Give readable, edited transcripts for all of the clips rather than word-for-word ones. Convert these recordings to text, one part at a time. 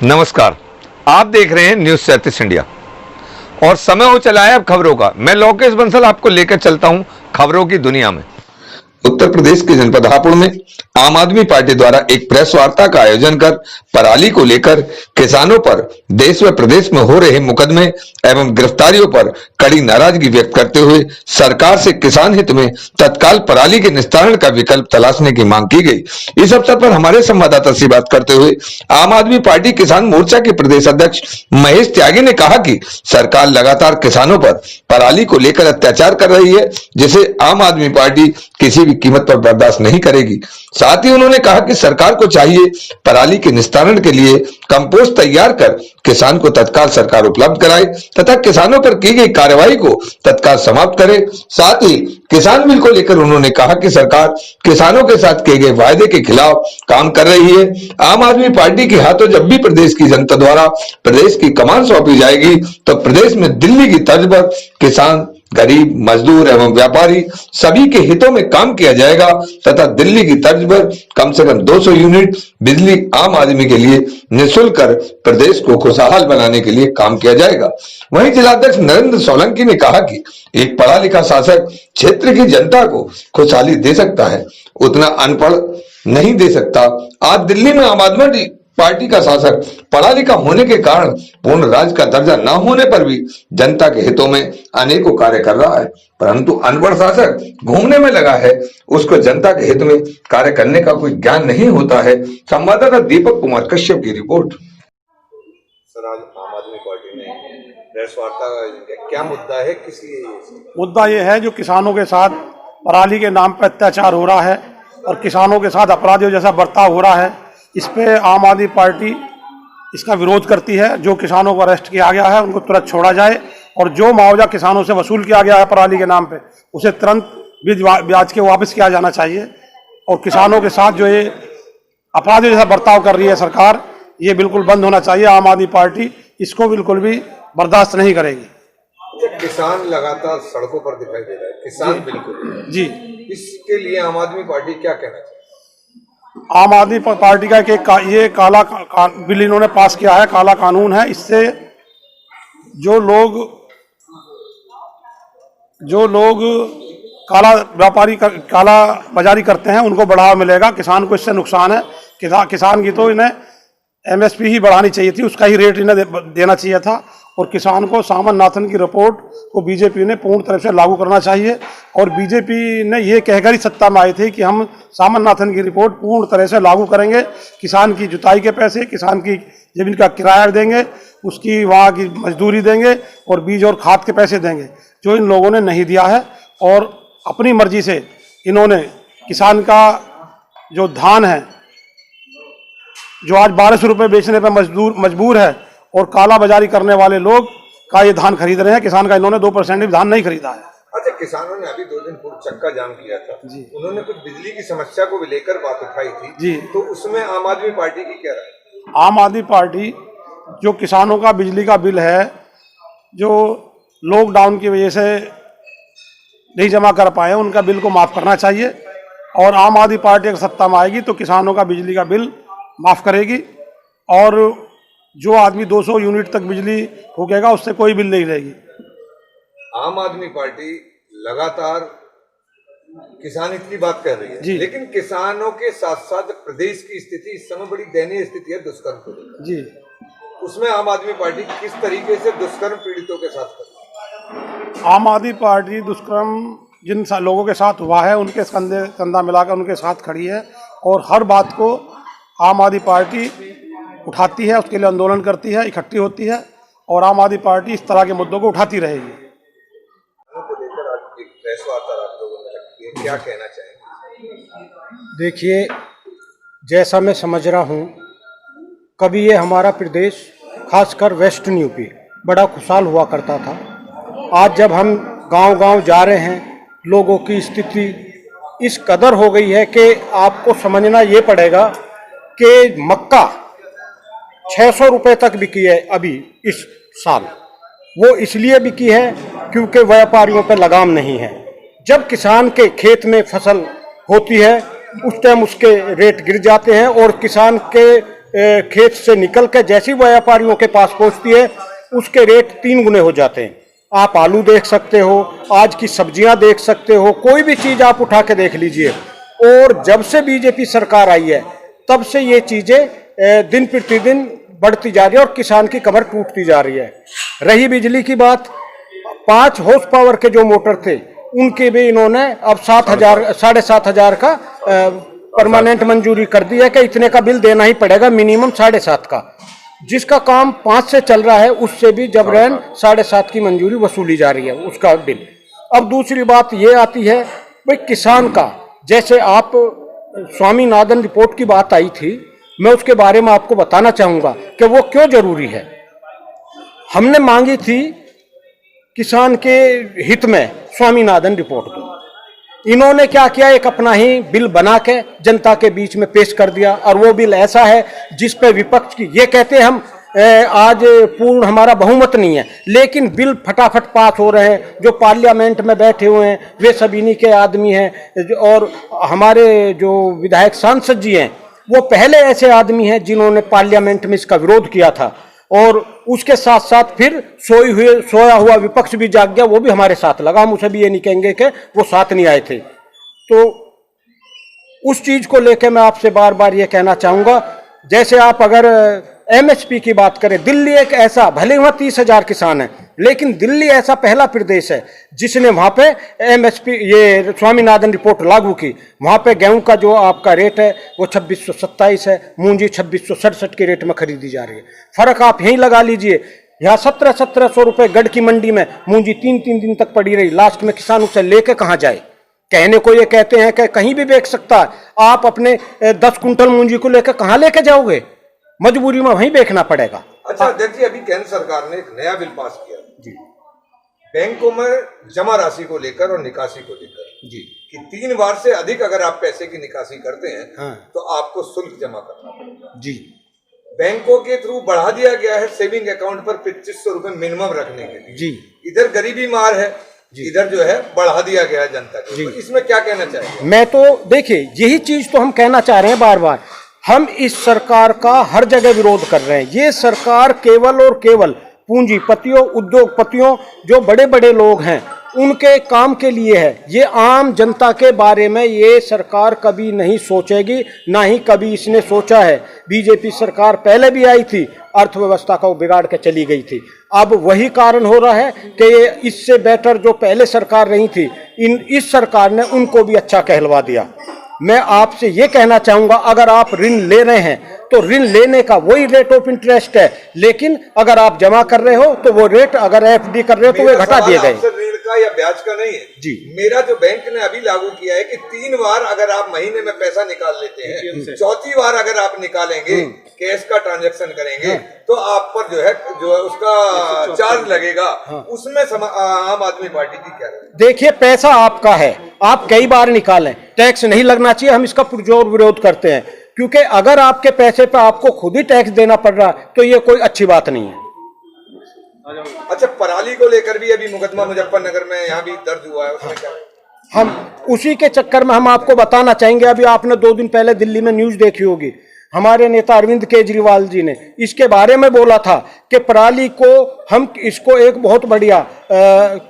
नमस्कार, आप देख रहे हैं न्यूज 37 इंडिया और समय हो चला है अब खबरों का। मैं लोकेश बंसल आपको लेकर चलता हूं खबरों की दुनिया में। उत्तर प्रदेश के जनपद हापुड़ में आम आदमी पार्टी द्वारा एक प्रेस वार्ता का आयोजन कर पराली को लेकर किसानों पर देश व प्रदेश में हो रहे मुकदमे एवं गिरफ्तारियों पर कड़ी नाराजगी व्यक्त करते हुए सरकार से किसान हित में तत्काल पराली के निस्तारण का विकल्प तलाशने की मांग की गई। इस अवसर पर हमारे संवाददाता से बात करते हुए आम आदमी पार्टी किसान मोर्चा के प्रदेश अध्यक्ष महेश त्यागी ने कहा कि सरकार लगातार किसानों पर पराली को लेकर अत्याचार कर रही है, जिसे आम आदमी पार्टी किसी भी कीमत पर बर्दाश्त नहीं करेगी। साथ ही उन्होंने कहा कि सरकार को चाहिए पराली के निस्तारण के लिए कंपोस्ट तैयार कर किसान को तत्काल सरकार उपलब्ध कराए तथा किसानों पर की गई कार्रवाई को तत्काल समाप्त करे। साथ ही किसान बिल को लेकर उन्होंने कहा कि सरकार किसानों के साथ किए गए वायदे के खिलाफ काम कर रही है। आम आदमी पार्टी के हाथों जब भी प्रदेश की जनता द्वारा प्रदेश की कमान सौंपी जाएगी तो प्रदेश में दिल्ली की तर्ज पर किसान, गरीब, मजदूर एवं व्यापारी सभी के हितों में काम किया जाएगा तथा दिल्ली की तर्ज पर कम से कम 200 यूनिट बिजली आम आदमी के लिए निःशुल्क कर प्रदेश को खुशहाल बनाने के लिए काम किया जाएगा। वहीं जिलाध्यक्ष नरेंद्र सोलंकी ने कहा कि एक पढ़ा लिखा शासक क्षेत्र की जनता को खुशहाली दे सकता है, उतना अनपढ़ नहीं दे सकता। आज दिल्ली में आम आदमी पार्टी का शासक पढ़ा लिखा होने के कारण पूर्ण राज्य का दर्जा न होने पर भी जनता के हितों में अनेकों कार्य कर रहा है, परंतु अनपढ़ शासक घूमने में लगा है, उसको जनता के हित में कार्य करने का कोई ज्ञान नहीं होता है। संवाददाता दीपक कुमार कश्यप की रिपोर्ट। सर, आज आम आदमी पार्टी ने प्रेस वार्ता का आयोजन किया, क्या मुद्दा है, किस लिए? मुद्दा ये है जो किसानों के साथ पराली के नाम पर अत्याचार हो रहा है और किसानों के साथ अपराधियों जैसा बर्ताव हो रहा है। इस पे आम आदमी पार्टी इसका विरोध करती है। जो किसानों को अरेस्ट किया गया है उनको तुरंत छोड़ा जाए और जो मुआवजा किसानों से वसूल किया गया है पराली के नाम पे उसे तुरंत ब्याज के वापस किया जाना चाहिए। और किसानों के साथ जो ये अपराधियों जैसा बर्ताव कर रही है सरकार, ये बिल्कुल बंद होना चाहिए। आम आदमी पार्टी इसको बिल्कुल भी बर्दाश्त नहीं करेगी। किसान लगातार सड़कों पर दिखाई दे रहा है, किसान बिल्कुल जी, इसके लिए आम आदमी पार्टी क्या कहना चाहिए? आम आदमी पार्टी का ये काला बिल इन्होंने पास किया है, काला कानून है। इससे जो लोग काला व्यापारी काला बाजारी करते हैं उनको बढ़ावा मिलेगा। किसान को इससे नुकसान है। किसान की तो इन्हें एमएसपी ही बढ़ानी चाहिए थी, उसका ही रेट इन्हें देना चाहिए था। और किसान को सामंतनाथन की रिपोर्ट को बीजेपी ने पूर्ण तरह से लागू करना चाहिए। और बीजेपी ने ये कहकर ही सत्ता में आई थी कि हम सामंतनाथन की रिपोर्ट पूर्ण तरह से लागू करेंगे। किसान की जुताई के पैसे, किसान की जमीन का किराया देंगे, उसकी वहाँ की मजदूरी देंगे और बीज और खाद के पैसे देंगे, जो इन लोगों ने नहीं दिया है। और अपनी मर्जी से इन्होंने किसान का जो धान है, जो आज 1200 रुपये बेचने पर मजबूर है और काला बाजारी करने वाले लोग का ये धान खरीद रहे हैं। किसान का इन्होंने 2% भी धान नहीं खरीदा है। अच्छा, किसानों ने अभी 2 दिन पूर्व चक्का जाम किया था जी, उन्होंने कुछ बिजली की समस्या को लेकर बात उठाई थी जी, तो उसमें आम आदमी पार्टी की क्या राय? आम आदमी पार्टी जो किसानों का बिजली का बिल है, जो लॉकडाउन की वजह से नहीं जमा कर पाए, उनका बिल को माफ करना चाहिए। और आम आदमी पार्टी अगर सत्ता में आएगी तो किसानों का बिजली का बिल माफ करेगी और जो आदमी 200 यूनिट तक बिजली फूकेगा उससे कोई बिल नहीं लेगी। आम आदमी पार्टी लगातार किसान हित की बात कर रही है, लेकिन किसानों के साथ साथ प्रदेश की स्थिति इस समय बड़ी दयनीय स्थिति है दुष्कर्म को जी। उसमें आम आदमी पार्टी किस तरीके से दुष्कर्म पीड़ितों के साथ कर रही है? आम आदमी पार्टी दुष्कर्म जिन लोगों के साथ हुआ है उनके कंधा मिलाकर उनके साथ खड़ी है और हर बात को आम आदमी पार्टी उठाती है, उसके लिए आंदोलन करती है, इकट्ठी होती है और आम आदमी पार्टी इस तरह के मुद्दों को उठाती रहेगी। क्या कहना चाहेंगे? देखिए, जैसा मैं समझ रहा हूँ, कभी ये हमारा प्रदेश खासकर वेस्टर्न यूपी बड़ा खुशहाल हुआ करता था। आज जब हम गांव-गांव जा रहे हैं, लोगों की स्थिति इस कदर हो गई है कि आपको समझना ये पड़ेगा कि मक्का 600 रुपये तक बिकी है अभी इस साल। वो इसलिए बिकी है क्योंकि व्यापारियों पर लगाम नहीं है। जब किसान के खेत में फसल होती है उस टाइम उसके रेट गिर जाते हैं और किसान के खेत से निकल के जैसी व्यापारियों के पास पहुंचती है उसके रेट 3 गुने हो जाते हैं। आप आलू देख सकते हो, आज की सब्जियां देख सकते हो, कोई भी चीज़ आप उठा के देख लीजिए। और जब से बीजेपी सरकार आई है तब से ये चीज़ें दिन प्रतिदिन बढ़ती जा रही है और किसान की कमर टूटती जा रही है। रही बिजली की बात, 5 हॉर्स पावर के जो मोटर थे उनके भी इन्होंने अब 7,500 का परमानेंट मंजूरी कर दी है कि इतने का बिल देना ही पड़ेगा, मिनिमम 7.5 का। जिसका काम 5 से चल रहा है उससे भी जबरन 7.5 की मंजूरी वसूली जा रही है उसका बिल। अब दूसरी बात ये आती है भाई किसान का, जैसे आप स्वामीनाथन रिपोर्ट की बात आई थी, मैं उसके बारे में आपको बताना चाहूँगा कि वो क्यों जरूरी है। हमने मांगी थी किसान के हित में स्वामीनाथन रिपोर्ट को, इन्होंने क्या किया, एक अपना ही बिल बना के जनता के बीच में पेश कर दिया। और वो बिल ऐसा है जिस पे विपक्ष की ये कहते हैं हम आज पूर्ण हमारा बहुमत नहीं है, लेकिन बिल फटाफट पास हो रहे हैं। जो पार्लियामेंट में बैठे हुए हैं वे सब इन्हीं के आदमी हैं, और हमारे जो विधायक सांसद जी हैं वो पहले ऐसे आदमी हैं जिन्होंने पार्लियामेंट में इसका विरोध किया था। और उसके साथ साथ फिर सोया हुआ विपक्ष भी जाग गया, वो भी हमारे साथ लगा। हम उसे भी ये नहीं कहेंगे कि वो साथ नहीं आए थे। तो उस चीज को लेकर मैं आपसे बार बार ये कहना चाहूंगा, जैसे आप अगर एमएसपी की बात करें, दिल्ली एक ऐसा, भले वहाँ 30,000 किसान हैं, लेकिन दिल्ली ऐसा पहला प्रदेश है जिसने वहाँ पे एमएसपी ये स्वामीनाथन रिपोर्ट लागू की। वहाँ पे गेहूं का जो आपका रेट है वो 2627 है, मूंजी 2667 के रेट में खरीदी जा रही है। फर्क आप यहीं लगा लीजिए, यहाँ 1700 रुपये गढ़ की मंडी में मूंजी 3 दिन तक पड़ी रही। लास्ट में किसान उसे लेके कहाँ जाए? कहने को ये कहते हैं कि कहीं भी बेच सकता है, आप अपने 10 कुंटल मूंजी को लेकर कहाँ लेके जाओगे? मजबूरी में वहीं बेचना पड़ेगा। अच्छा अध्यक्ष जी, अभी केंद्र सरकार ने एक नया बिल पास किया जी, बैंकों में जमा राशि को लेकर और निकासी को लेकर जी, कि 3 बार से अधिक अगर आप पैसे की निकासी करते हैं तो आपको शुल्क जमा करना पड़ेगा जी। बैंकों के थ्रू बढ़ा दिया गया है सेविंग अकाउंट पर 2500 रुपए मिनिमम रखने के लिए जी। इधर गरीबी मार है, इधर जो है बढ़ा दिया गया है जनता के लिए। इसमें क्या कहना चाहिए? मैं तो देखिए यही चीज तो हम कहना चाह रहे हैं बार बार, हम इस सरकार का हर जगह विरोध कर रहे हैं। ये सरकार केवल और केवल पूंजीपतियों, उद्योगपतियों, जो बड़े बड़े लोग हैं उनके काम के लिए है। ये आम जनता के बारे में ये सरकार कभी नहीं सोचेगी, ना ही कभी इसने सोचा है। बीजेपी सरकार पहले भी आई थी, अर्थव्यवस्था को बिगाड़ के चली गई थी। अब वही कारण हो रहा है कि ये इससे बेटर जो पहले सरकार रही थी, इस सरकार ने उनको भी अच्छा कहलवा दिया। मैं आपसे ये कहना चाहूँगा, अगर आप ऋण ले रहे हैं तो ऋण लेने का वही रेट ऑफ इंटरेस्ट है, लेकिन अगर आप जमा कर रहे हो तो वो रेट, अगर एफडी कर रहे हो तो वो घटा दिए गए। ऋण का या ब्याज का नहीं है जी। मेरा जो बैंक ने अभी लागू किया है कि 3 बार अगर आप महीने में पैसा निकाल लेते हैं, 4थी बार अगर आप निकालेंगे, कैश का ट्रांजैक्शन करेंगे तो आप पर जो है उसका चार्ज लगेगा। उसमें आम आदमी पार्टी की क्या है? देखिए, पैसा आपका है, आप कई बार निकालें, टैक्स नहीं लगना चाहिए। हम इसका पुरजोर विरोध करते हैं, क्योंकि अगर आपके पैसे पे आपको खुद ही टैक्स देना पड़ रहा तो ये कोई अच्छी बात नहीं है। अच्छा, पराली को लेकर भी अभी मुकदमा मुजफ्फरनगर में यहाँ भी दर्ज हुआ है, उसमें क्या? हम उसी के चक्कर में हम आपको बताना चाहेंगे, अभी आपने 2 दिन पहले दिल्ली में न्यूज देखी होगी, हमारे नेता अरविंद केजरीवाल जी ने इसके बारे में बोला था कि पराली को हम इसको एक बहुत बढ़िया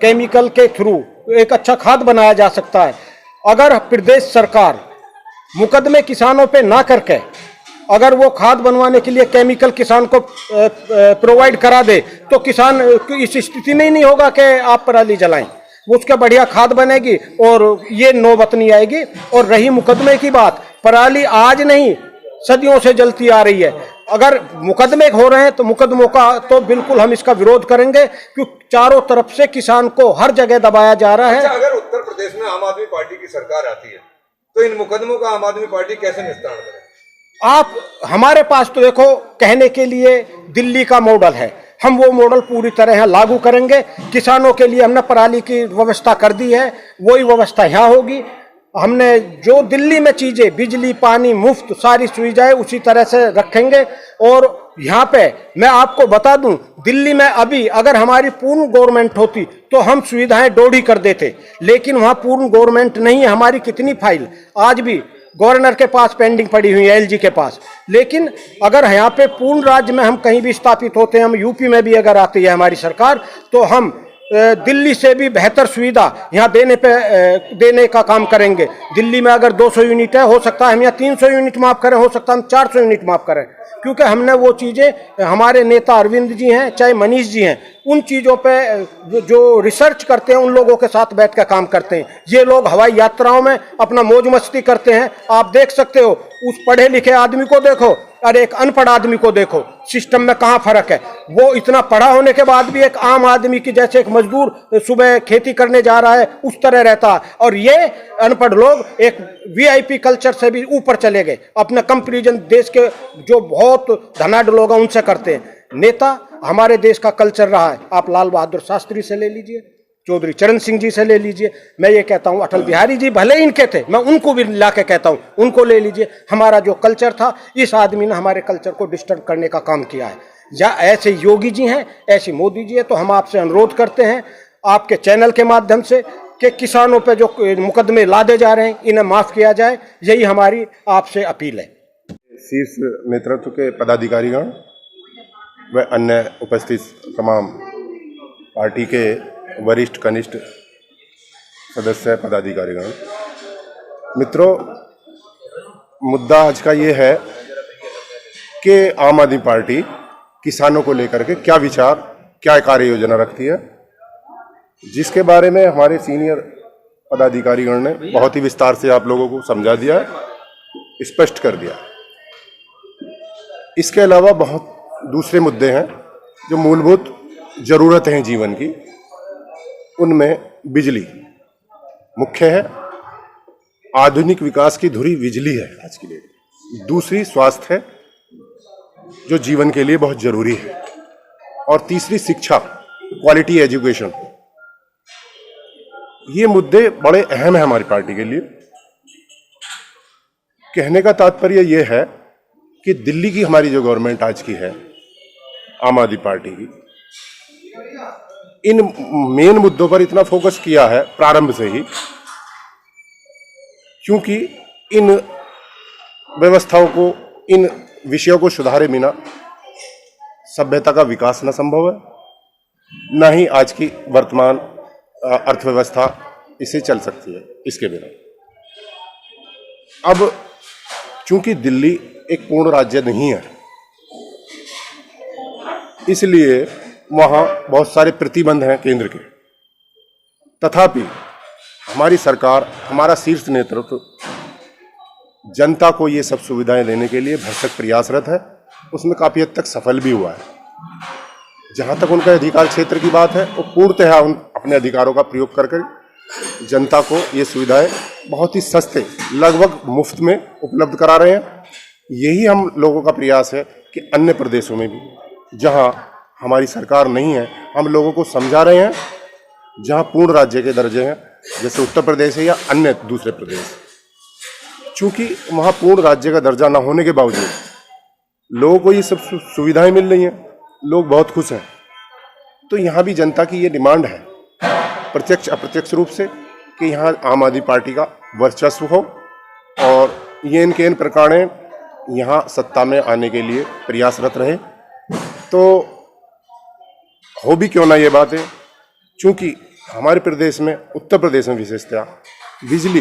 केमिकल के थ्रू एक अच्छा खाद बनाया जा सकता है। अगर प्रदेश सरकार मुकदमे किसानों पे ना करके अगर वो खाद बनवाने के लिए केमिकल किसान को प्रोवाइड करा दे तो किसान इस स्थिति में ही नहीं होगा कि आप पराली जलाएं। उसका बढ़िया खाद बनेगी और ये नौबत नहीं आएगी। और रही मुकदमे की बात, पराली आज नहीं सदियों से जलती आ रही है। अगर मुकदमे हो रहे हैं तो मुकदमों का तो बिल्कुल हम इसका विरोध करेंगे, क्योंकि चारों तरफ से किसान को हर जगह दबाया जा रहा है। अच्छा, अगर उत्तर प्रदेश में आम आदमी पार्टी की सरकार आती है तो इन मुकदमों का आम आदमी पार्टी कैसे निस्तारण करे? आप हमारे पास तो देखो कहने के लिए दिल्ली का मॉडल है, हम वो मॉडल पूरी तरह यहाँ लागू करेंगे। किसानों के लिए हमने पराली की व्यवस्था कर दी है, वही व्यवस्था यहाँ होगी। हमने जो दिल्ली में चीजें, बिजली, पानी मुफ्त, सारी सुविधाएं उसी तरह से रखेंगे। और यहाँ पे मैं आपको बता दूं, दिल्ली में अभी अगर हमारी पूर्ण गवर्नमेंट होती तो हम सुविधाएं 2 कर देते, लेकिन वहाँ पूर्ण गवर्नमेंट नहीं है। हमारी कितनी फाइल आज भी गवर्नर के पास पेंडिंग पड़ी हुई है, एलजी के पास। लेकिन अगर यहाँ पे पूर्ण राज्य में हम कहीं भी स्थापित होते हैं, हम यूपी में भी अगर आती है हमारी सरकार, तो हम दिल्ली से भी बेहतर सुविधा यहाँ देने का काम करेंगे। दिल्ली में अगर 200 यूनिट है, हो सकता है हम यहाँ 300 यूनिट माफ़ करें, हो सकता है हम 400 यूनिट माफ़ करें, क्योंकि हमने वो चीज़ें, हमारे नेता अरविंद जी हैं चाहे मनीष जी हैं, उन चीज़ों पे जो रिसर्च करते हैं उन लोगों के साथ बैठ कर काम करते हैं। ये लोग हवाई यात्राओं में अपना मौज मस्ती करते हैं। आप देख सकते हो, उस पढ़े लिखे आदमी को देखो और एक अनपढ़ आदमी को देखो, सिस्टम में कहाँ फर्क है। वो इतना पढ़ा होने के बाद भी एक आम आदमी की, जैसे एक मजदूर सुबह खेती करने जा रहा है उस तरह रहता है, और ये अनपढ़ लोग एक वीआईपी कल्चर से भी ऊपर चले गए, अपना कंपैरिजन देश के जो बहुत धनाढ़ लोग हैं उनसे करते हैं। नेता हमारे देश का कल्चर रहा है, आप लाल बहादुर शास्त्री से ले लीजिए, चौधरी चरण सिंह जी से ले लीजिए, मैं ये कहता हूँ अटल बिहारी जी भले इनके थे, मैं उनको भी ला के कहता हूँ, उनको ले लीजिए। हमारा जो कल्चर था, इस आदमी ने हमारे कल्चर को डिस्टर्ब करने का काम किया है। या ऐसे योगी जी हैं, ऐसे मोदी जी हैं, तो हम आपसे अनुरोध करते हैं आपके चैनल के माध्यम से कि किसानों पे जो मुकदमे लादे जा रहे हैं इन्हें माफ़ किया जाए, यही हमारी आपसे अपील है। शीर्ष नेतृत्व के पदाधिकारीगण व अन्य उपस्थित तमाम पार्टी के वरिष्ठ कनिष्ठ सदस्य पदाधिकारीगण, मित्रों, मुद्दा आज का ये है कि आम आदमी पार्टी किसानों को लेकर के क्या विचार, क्या कार्य योजना रखती है, जिसके बारे में हमारे सीनियर पदाधिकारीगण ने बहुत ही विस्तार से आप लोगों को समझा दिया है, स्पष्ट कर दिया। इसके अलावा बहुत दूसरे मुद्दे हैं जो मूलभूत जरूरतें हैं जीवन की, उनमें बिजली मुख्य है। आधुनिक विकास की धुरी बिजली है आज के लिए। दूसरी स्वास्थ्य है जो जीवन के लिए बहुत जरूरी है, और तीसरी शिक्षा, क्वालिटी एजुकेशन। ये मुद्दे बड़े अहम हैं हमारी पार्टी के लिए। कहने का तात्पर्य यह है कि दिल्ली की हमारी जो गवर्नमेंट आज की है, आम आदमी पार्टी की, इन मेन मुद्दों पर इतना फोकस किया है प्रारंभ से ही, क्योंकि इन व्यवस्थाओं को, इन विषयों को सुधारे बिना सभ्यता का विकास न संभव है, न ही आज की वर्तमान अर्थव्यवस्था इसे चल सकती है इसके बिना। अब चूंकि दिल्ली एक पूर्ण राज्य नहीं है, इसलिए वहाँ बहुत सारे प्रतिबंध हैं केंद्र के। तथापि हमारी सरकार, हमारा शीर्ष नेतृत्व जनता को ये सब सुविधाएं देने के लिए भरसक प्रयासरत है। उसमें काफ़ी हद तक सफल भी हुआ है। जहाँ तक उनका अधिकार क्षेत्र की बात है, वो पूर्णतः उन अपने अधिकारों का प्रयोग करके जनता को ये सुविधाएं बहुत ही सस्ते, लगभग मुफ्त में उपलब्ध करा रहे हैं। यही हम लोगों का प्रयास है कि अन्य प्रदेशों में भी, जहाँ हमारी सरकार नहीं है, हम लोगों को समझा रहे हैं, जहाँ पूर्ण राज्य के दर्जे हैं, जैसे उत्तर प्रदेश है या अन्य दूसरे प्रदेश। चूंकि वहाँ पूर्ण राज्य का दर्जा न होने के बावजूद लोगों को ये सब सुविधाएं मिल रही हैं, लोग बहुत खुश हैं। तो यहाँ भी जनता की ये डिमांड है, प्रत्यक्ष अप्रत्यक्ष रूप से, कि यहाँ आम आदमी पार्टी का वर्चस्व हो और ये इनके इन प्रकार यहाँ सत्ता में आने के लिए प्रयासरत रहे। तो हो भी क्यों ना ये बातें, चूंकि हमारे प्रदेश में, उत्तर प्रदेश में विशेषतः बिजली,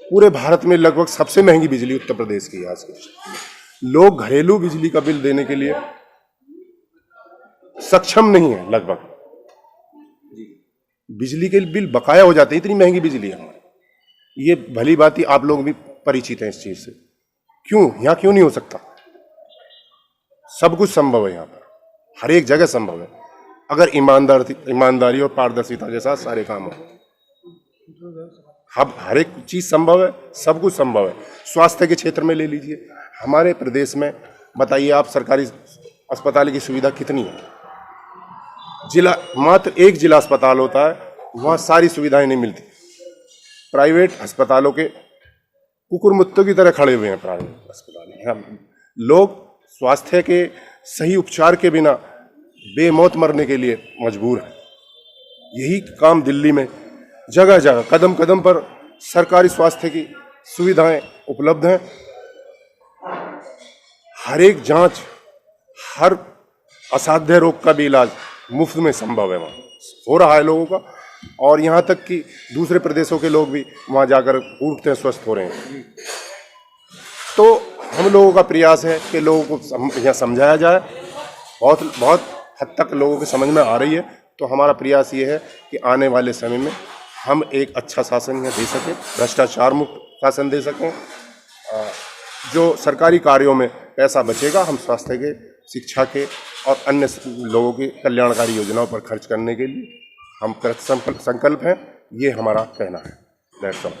पूरे भारत में लगभग सबसे महंगी बिजली उत्तर प्रदेश की है आज की। लोग घरेलू बिजली का बिल देने के लिए सक्षम नहीं है। लगभग बिजली के बिल बकाया हो जाते हैं, इतनी महंगी बिजली है हमारी। ये भली बात ही, आप लोग भी परिचित हैं इस चीज से। क्यों यहाँ क्यों नहीं हो सकता? सब कुछ संभव है यहाँ पर, हर एक जगह संभव है, अगर ईमानदारी और पारदर्शिता के साथ सारे काम हो। अब हर एक चीज संभव है, सब कुछ संभव है। स्वास्थ्य के क्षेत्र में ले लीजिए, हमारे प्रदेश में बताइए आप, सरकारी अस्पताल की सुविधा कितनी है? जिला, मात्र एक जिला अस्पताल होता है, वहाँ सारी सुविधाएं नहीं मिलती। प्राइवेट अस्पतालों के कुकुर मुत्तों की तरह खड़े हुए हैं प्राइवेट अस्पताल। लोग स्वास्थ्य के सही उपचार के बिना बेमौत मरने के लिए मजबूर हैं। यही काम दिल्ली में जगह जगह, कदम कदम पर सरकारी स्वास्थ्य की सुविधाएं उपलब्ध हैं। हर एक जांच, हर असाध्य रोग का भी इलाज मुफ्त में संभव है, वहाँ हो रहा है लोगों का। और यहाँ तक कि दूसरे प्रदेशों के लोग भी वहाँ जाकर पूर्णतः स्वस्थ हो रहे हैं। तो हम लोगों का प्रयास है कि लोगों को यहाँ समझाया जाए। बहुत हद तक लोगों की समझ में आ रही है। तो हमारा प्रयास ये है कि आने वाले समय में हम एक अच्छा शासन यहाँ दे सकें, भ्रष्टाचार मुक्त शासन दे सकें। जो सरकारी कार्यों में पैसा बचेगा हम स्वास्थ्य के, शिक्षा के और अन्य लोगों की कल्याणकारी योजनाओं पर खर्च करने के लिए हम कृत संकल्प हैं। ये हमारा कहना है। That's all.